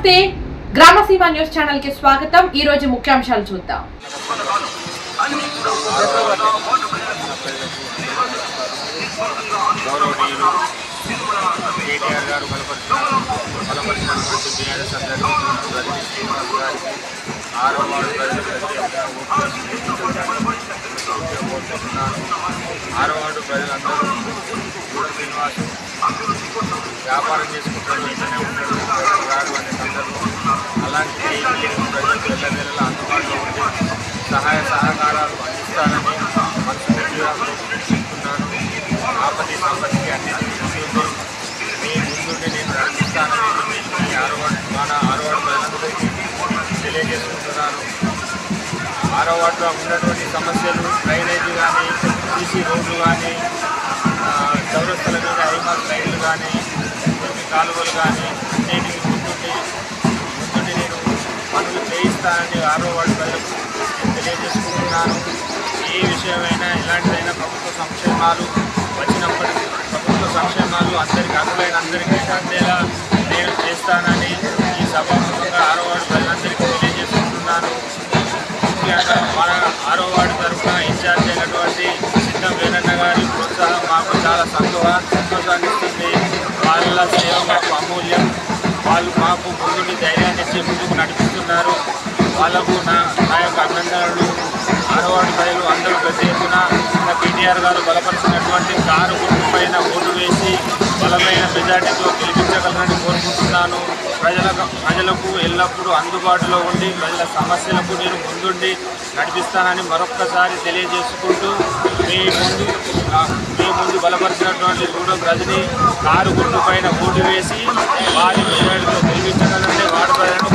నమస్తే గ్రామసీమ news channel కి స్వాగతం। ఈ రోజు ముఖ్యాంశాలు చూద్దాం। ఆరవాడు ప్రజలందరూ శ్రీనివాసం వ్యాపారం చేసుకుంటారు, మీతోనే ఉంటాడు రాడు అనే సందర్భం। అలాంటి ప్రజలకు వెళ్ళవేళలా అందుబాటులో ఉండి సహాయ సహకారాలు అందిస్తానని మనస్ఫూర్తిగా చెప్తున్నాను। ఆపత్తి సంపత్తికి అన్నింటినీ చూసి మీ ముందుండి నేను నడిపిస్తానని మన ఆరవాడు ప్రజలందరికీ తెలియజేసుకుంటున్నాను। ఆరవాడులో ఉన్నటువంటి సమస్యలు డ్రైనేజీ కానీ, సీసీ రోడ్లు కానీ, చౌరస్తల మీద హైమార్క్ లైన్లు కానీ, కాలువలు కానీ అన్నిటికీ ముందుండి నేను పనులు చేయిస్తానని ఆరవాడు ప్రజలకు తెలియజేసుకుంటున్నాను। ఏ విషయమైనా ఎలాంటిదైనా ప్రభుత్వ సంక్షేమాలు వచ్చినప్పటికీ ప్రభుత్వ సంక్షేమాలు అందరికీ అర్హులైన అందరికీ అందేలా నేను చేస్తానని ఈ సభాముఖంగా ఆరవాడు ప్రజలందరికీ తెలియజేసుకుంటున్నాను। ముఖ్యంగా మన ఆరవాడు తరఫున ఇన్ఛార్జ్ అయినటువంటి సిద్ధం వీరన్న గారి ప్రోత్సాహం మాకు చాలా సంతోషాన్ని ఇస్తుంది। వాళ్ళ సేవ మాకు అమూల్యం। వాళ్ళు మాకు ముందుని ధైర్యాన్ని ఇచ్చి ముందుకు నడిపిస్తున్నారు। వాళ్ళకు నా యొక్క అభినందనలు। ఆరవాడు ప్రజలు అందరూ పెద్ద ఎత్తున కేటీఆర్ గారు బలపరిచినటువంటి కారు గుర్తు పైన ఓటు వేసి బలమైన మెజార్టీతో గెలిపించగలరని కోరుకుంటున్నాను। ప్రజలకు ఎల్లప్పుడూ అందుబాటులో ఉండి ప్రజల సమస్యలకు నేను ముందుండి నడిపిస్తానని మరొక్కసారి తెలియజేసుకుంటూ మీ ముందు బలపరిచినటువంటి గూడెం రజని కారు గుర్తు పైన ఓటు వేసి వారి మెజార్టీతో గెలిపించగలరని వార్డు ప్రజలను